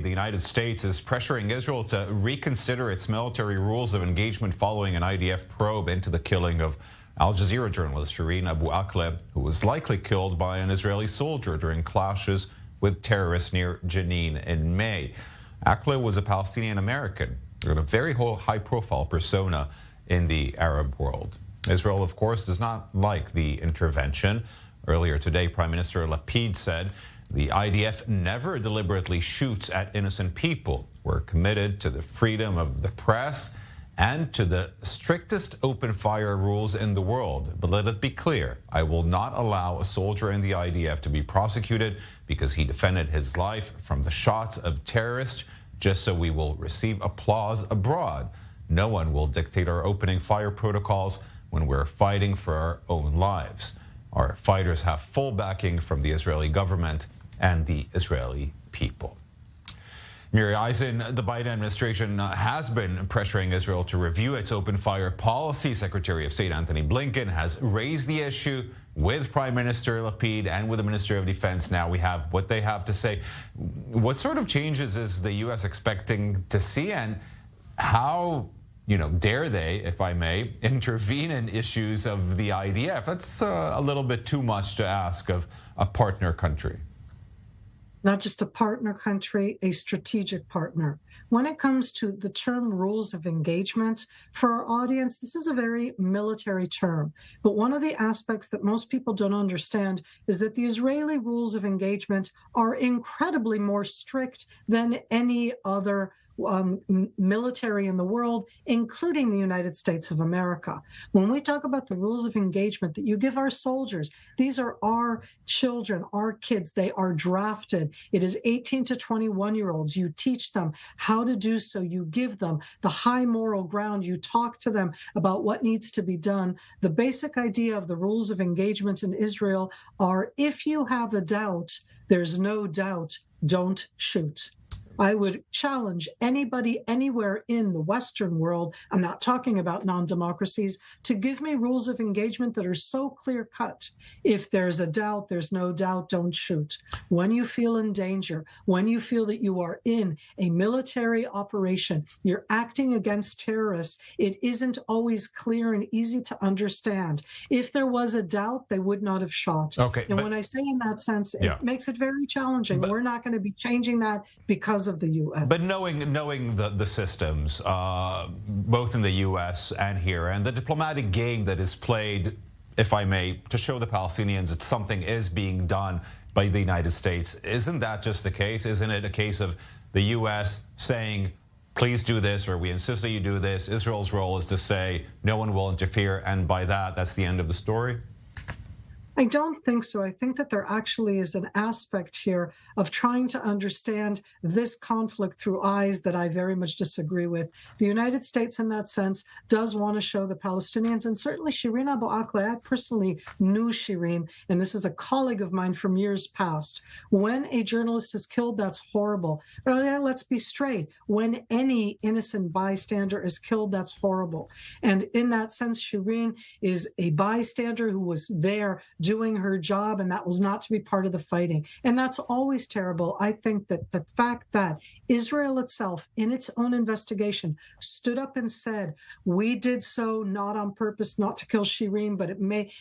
The United States is pressuring Israel to reconsider its military rules of engagement following an IDF probe into the killing of Al Jazeera journalist Shireen Abu Akleh, who was likely killed by an Israeli soldier during clashes with terrorists near Jenin in May. Akleh was a Palestinian American, a very high-profile persona in the Arab world. Israel, of course, does not like the intervention. Earlier today, Prime Minister Lapid said the IDF never deliberately shoots at innocent people. We're committed to the freedom of the press and to the strictest open fire rules in the world. But let it be clear, I will not allow a soldier in the IDF to be prosecuted because he defended his life from the shots of terrorists just so we will receive applause abroad. No one will dictate our opening fire protocols when we're fighting for our own lives. Our fighters have full backing from the Israeli government and the Israeli people. Miri Eisin, the Biden administration has been pressuring Israel to review its open fire policy. Secretary of State Antony Blinken has raised the issue with Prime Minister Lapid and with the Ministry of Defense. Now we have what they have to say. What sort of changes is the U.S. expecting to see, and how dare they, if I may, intervene in issues of the IDF? That's a little bit too much to ask of a partner country. Not just a partner country, a strategic partner. When it comes to the term rules of engagement, for our audience, this is a very military term. But one of the aspects that most people don't understand is that the Israeli rules of engagement are incredibly more strict than any other military in the world, including the United States of America. When we talk about the rules of engagement that you give our soldiers, these are our children, our kids. They are drafted. It is 18 to 21-year-olds. You teach them how to do so. You give them the high moral ground. You talk to them about what needs to be done. The basic idea of the rules of engagement in Israel are, if you have a doubt, there's no doubt, don't shoot. I would challenge anybody anywhere in the Western world, I'm not talking about non-democracies, to give me rules of engagement that are so clear-cut. If there's a doubt, there's no doubt, don't shoot. When you feel in danger, when you feel that you are in a military operation, you're acting against terrorists, it isn't always clear and easy to understand. If there was a doubt, they would not have shot. Okay, and when I say in that sense, it makes it very challenging. We're not going to be changing that because of the U.S. But knowing the systems, both in the U.S. and here, and the diplomatic game that is played, if I may, to show the Palestinians that something is being done by the United States, isn't that just the case? Isn't it a case of the U.S. saying, please do this, or we insist that you do this? Israel's role is to say, no one will interfere, and by that, that's the end of the story? I don't think so. I think that there actually is an aspect here of trying to understand this conflict through eyes that I very much disagree with. The United States, in that sense, does want to show the Palestinians, and certainly Shireen Abu Akleh, I personally knew Shireen, and this is a colleague of mine from years past. When a journalist is killed, that's horrible. But let's be straight. When any innocent bystander is killed, that's horrible. And in that sense, Shireen is a bystander who was there doing her job, and that was not to be part of the fighting. And that's always terrible. I think that the fact that Israel itself, in its own investigation, stood up and said, we did so not on purpose, not to kill Shireen, but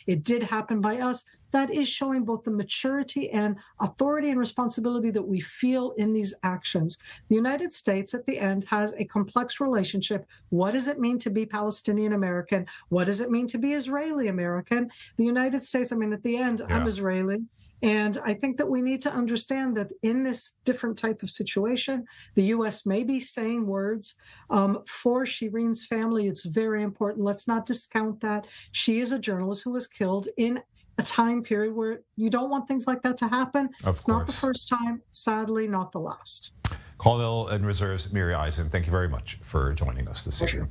it did happen by us, that is showing both the maturity and authority and responsibility that we feel in these actions. The United States, at the end, has a complex relationship. What does it mean to be Palestinian American? What does it mean to be Israeli American? The United States, at the end, I'm Israeli. And I think that we need to understand that in this different type of situation, the U.S. may be saying words. For Shireen's family, it's very important. Let's not discount that. She is a journalist who was killed in a time period where you don't want things like that to happen. It's not the first time, sadly, not the last. Colonel in Reserves, Miri Eisin, thank you very much for joining us this evening.